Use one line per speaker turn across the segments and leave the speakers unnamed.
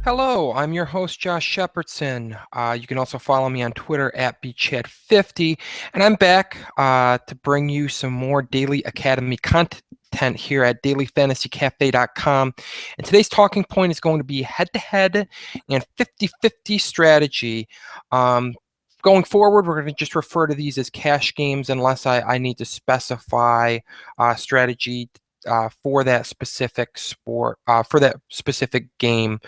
Hello, I'm your host, Josh Shepardson. You can also follow me on Twitter at BChat50, and I'm back to bring you some more Daily Academy content here at dailyfantasycafe.com. And today's talking point is going to be head-to-head and 50-50 strategy. Going forward, we're going to just refer to these as cash games unless I need to specify strategy for that specific sport, for that specific game.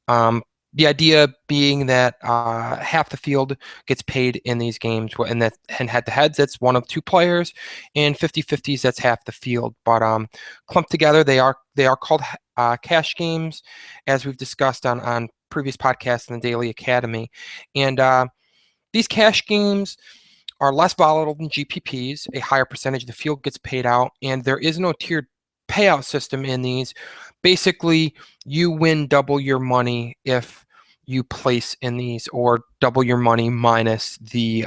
Um, the idea being that half the field gets paid in these games, and that and head-to-heads, that's one of two players, and 50-50s, that's half the field. But clumped together, they are called cash games, as we've discussed on previous podcasts in the Daily Academy. And these cash games are less volatile than GPPs. A higher percentage of the field gets paid out, and there is no tiered payout system in these. Basically, you win double your money if you place in these, or double your money minus the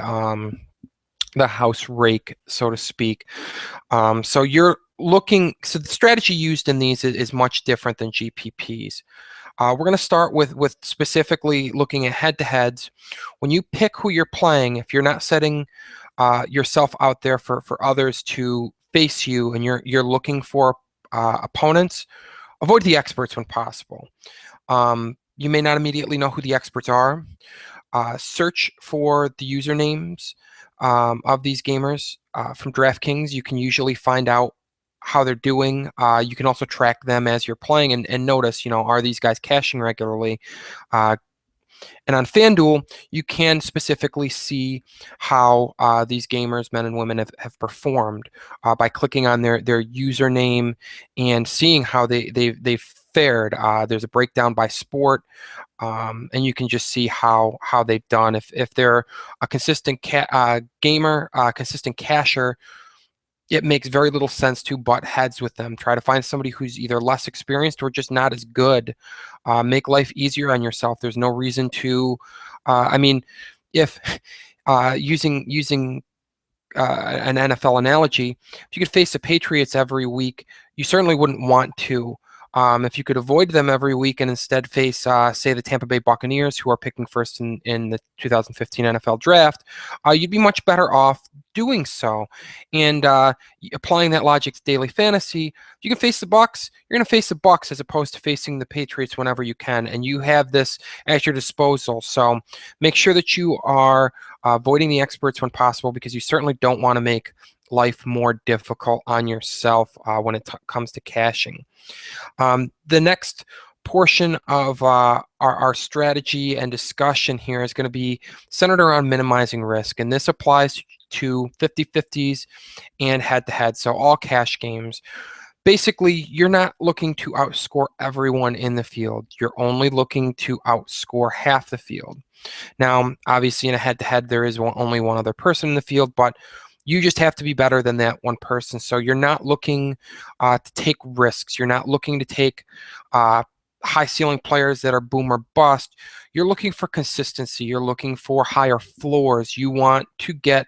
house rake, so to speak. So you're looking. So the strategy used in these is much different than GPPs. We're going to start with specifically looking at head-to-heads. When you pick who you're playing, if you're not setting yourself out there for others to face you, and you're looking for opponents, avoid the experts when possible. You may not immediately know who the experts are. Search for the usernames of these gamers from DraftKings. You can usually find out how they're doing. You can also track them as you're playing and notice, are these guys cashing regularly? And on FanDuel, you can specifically see how these gamers, men and women, have performed by clicking on their username and seeing how they've fared. There's a breakdown by sport, and you can just see how they've done. If they're a consistent gamer, consistent casher, it makes very little sense to butt heads with them. Try to find somebody who's either less experienced or just not as good. Make life easier on yourself. There's no reason to. If using an NFL analogy, if you could face the Patriots every week, you certainly wouldn't want to. If you could avoid them every week and instead face, say, the Tampa Bay Buccaneers, who are picking first in the 2015 NFL Draft, you'd be much better off doing so. And applying that logic to daily fantasy, if you can face the Bucs, you're going to face the Bucs as opposed to facing the Patriots whenever you can, and you have this at your disposal. So make sure that you are avoiding the experts when possible, because you certainly don't want to make life more difficult on yourself when it comes to cashing. The next portion of our strategy and discussion here is going to be centered around minimizing risk, and this applies to 50-50s and head-to-head, so all cash games. Basically, you're not looking to outscore everyone in the field. You're only looking to outscore half the field. Now, obviously, in a head-to-head, there is only one other person in the field, but you just have to be better than that one person. So you're not looking to take risks. You're not looking to take high ceiling players that are boom or bust. You're looking for consistency. You're looking for higher floors. You want to get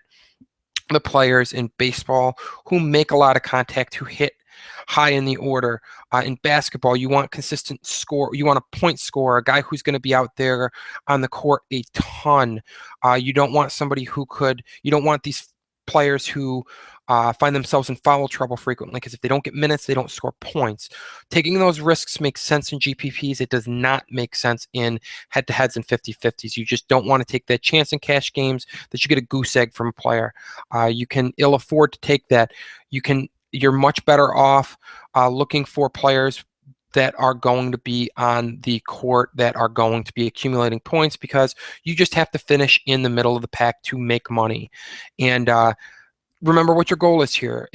the players in baseball who make a lot of contact, who hit high in the order. In basketball, you want consistent score. You want a point scorer, a guy who's going to be out there on the court a ton. You don't want somebody you don't want these players who find themselves in foul trouble frequently, because if they don't get minutes, they don't score points. Taking those risks makes sense in GPPs. It does not make sense in head-to-heads and 50-50s. You just don't want to take that chance in cash games that you get a goose egg from a player. You can ill afford to take that. You're much better off looking for players that are going to be on the court, that are going to be accumulating points, because you just have to finish in the middle of the pack to make money. And remember what your goal is here.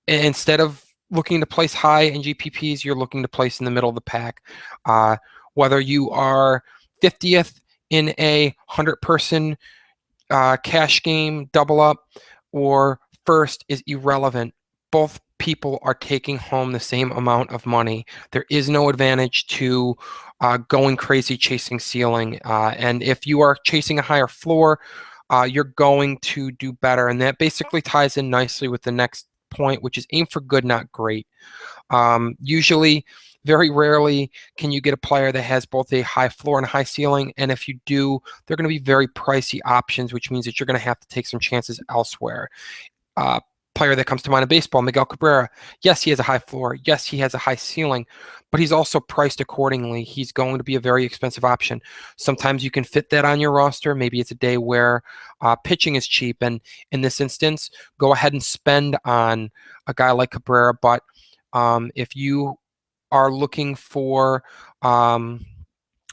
Instead of looking to place high in GPPs, you're looking to place in the middle of the pack. Whether you are 50th in a 100-person cash game double up or first is irrelevant. Both people are taking home the same amount of money. There is no advantage to going crazy chasing ceiling. And if you are chasing a higher floor, you're going to do better. And that basically ties in nicely with the next point, which is aim for good, not great. Usually, very rarely can you get a player that has both a high floor and a high ceiling, and if you do, they're going to be very pricey options, which means that you're going to have to take some chances elsewhere. Player that comes to mind in baseball, Miguel Cabrera. Yes, he has a high floor. Yes, he has a high ceiling, but he's also priced accordingly. He's going to be a very expensive option. Sometimes you can fit that on your roster. Maybe it's a day where pitching is cheap, and in this instance, go ahead and spend on a guy like Cabrera. But if you are looking for a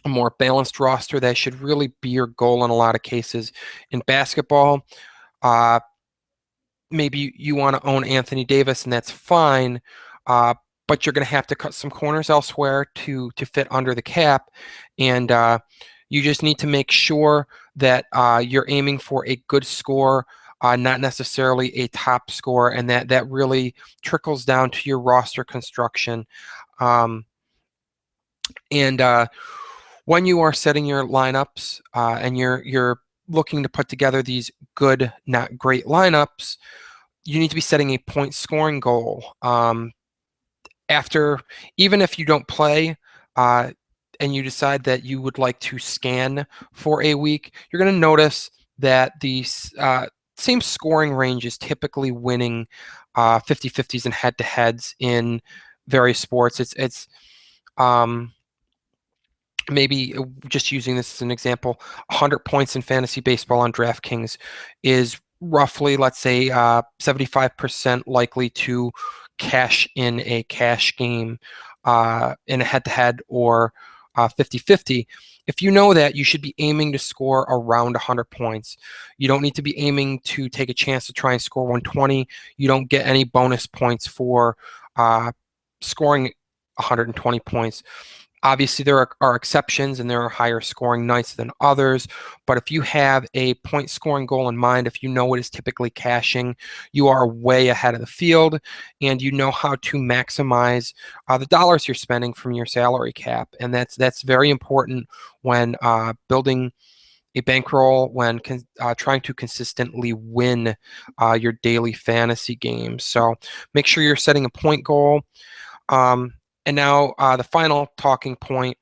more balanced roster, that should really be your goal in a lot of cases. In basketball, maybe you want to own Anthony Davis, and that's fine, but you're going to have to cut some corners elsewhere to fit under the cap, and you just need to make sure that you're aiming for a good score, not necessarily a top score, and that really trickles down to your roster construction. And when you are setting your lineups and you're looking to put together these good, not great lineups, you need to be setting a point scoring goal. Even if you don't play and you decide that you would like to scan for a week, you're going to notice that the same scoring range is typically winning 50-50s and head-to-heads in various sports. It's maybe just using this as an example, 100 points in fantasy baseball on DraftKings is roughly, let's say, 75% likely to cash in a cash game in a head-to-head or 50-50. If you know that, you should be aiming to score around 100 points. You don't need to be aiming to take a chance to try and score 120. You don't get any bonus points for scoring 120 points. Obviously, there are exceptions and there are higher scoring nights than others, but if you have a point scoring goal in mind, if you know it is typically cashing, you are way ahead of the field and you know how to maximize the dollars you're spending from your salary cap. And that's very important when building a bankroll, when trying to consistently win your daily fantasy games. So make sure you're setting a point goal. And now the final talking point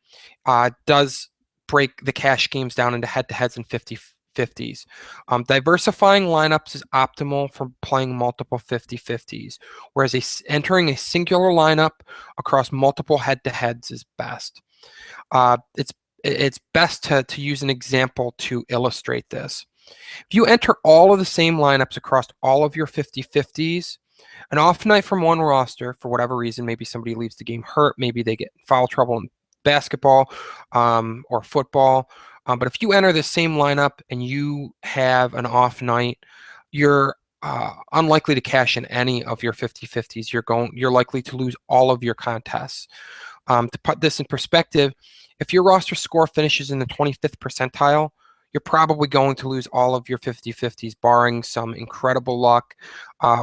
does break the cash games down into head-to-heads and 50-50s. Diversifying lineups is optimal for playing multiple 50-50s, whereas entering a singular lineup across multiple head-to-heads is best. It's best to use an example to illustrate this. If you enter all of the same lineups across all of your 50-50s, an off night from one roster, for whatever reason, maybe somebody leaves the game hurt, maybe they get in foul trouble in basketball or football. But if you enter the same lineup and you have an off night, you're unlikely to cash in any of your 50-50s. You're likely to lose all of your contests. To put this in perspective, if your roster score finishes in the 25th percentile, you're probably going to lose all of your 50-50s, barring some incredible luck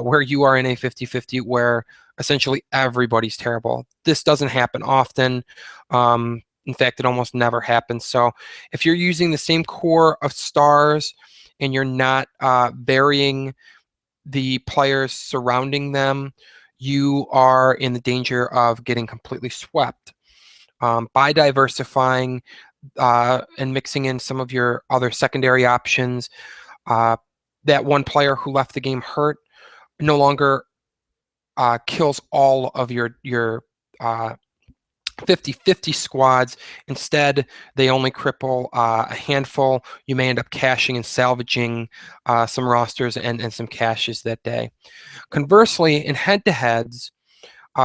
where you are in a 50-50 where essentially everybody's terrible. This doesn't happen often. In fact, it almost never happens. So if you're using the same core of stars and you're not varying the players surrounding them, you are in the danger of getting completely swept. By diversifying and mixing in some of your other secondary options, that one player who left the game hurt no longer kills all of your 50-50 squads. Instead, they only cripple a handful. You may end up cashing and salvaging some rosters and some cashes that day. Conversely, in head-to-heads,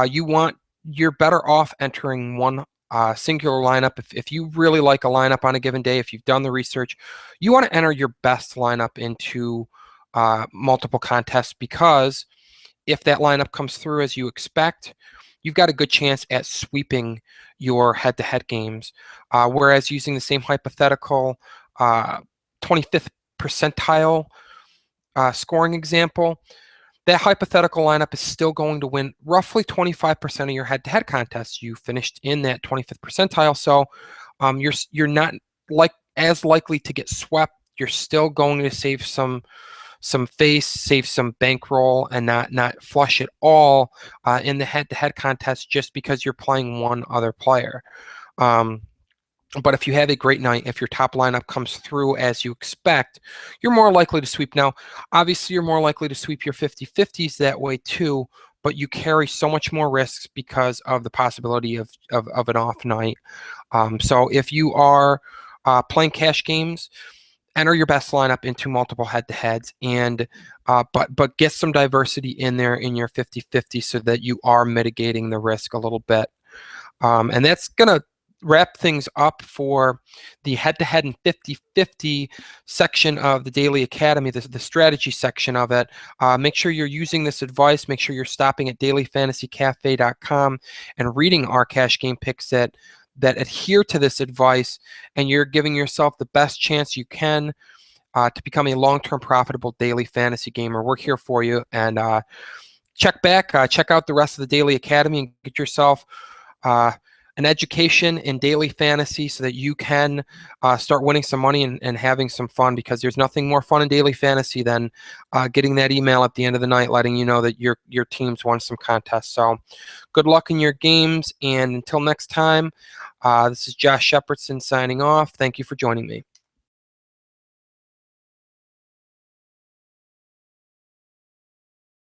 you're better off entering one singular lineup. If you really like a lineup on a given day, if you've done the research, you want to enter your best lineup into multiple contests, because if that lineup comes through as you expect, you've got a good chance at sweeping your head-to-head games. Whereas using the same hypothetical 25th percentile scoring example, that hypothetical lineup is still going to win roughly 25% of your head-to-head contests. You finished in that 25th percentile, so you're not as likely to get swept. You're still going to save some some face, save some bankroll, and not flush it all in the head-to-head contest just because you're playing one other player. But if you have a great night, if your top lineup comes through as you expect, you're more likely to sweep. Now, obviously, you're more likely to sweep your 50-50s that way too, but you carry so much more risks because of the possibility of an off night. So if you are playing cash games, enter your best lineup into multiple head-to-heads, and but get some diversity in there in your 50-50 so that you are mitigating the risk a little bit. And that's going to wrap things up for the head-to-head and 50-50 section of the Daily Academy, the strategy section of it. Make sure you're using this advice. Make sure you're stopping at dailyfantasycafe.com and reading our cash game picks that adhere to this advice, and you're giving yourself the best chance you can to become a long-term profitable daily fantasy gamer. We're here for you, and check out the rest of the Daily Academy and get yourself an education in daily fantasy so that you can start winning some money and having some fun, because there's nothing more fun in daily fantasy than getting that email at the end of the night letting you know that your team's won some contests. So good luck in your games, and until next time, this is Josh Shepherdson signing off. Thank you for joining me.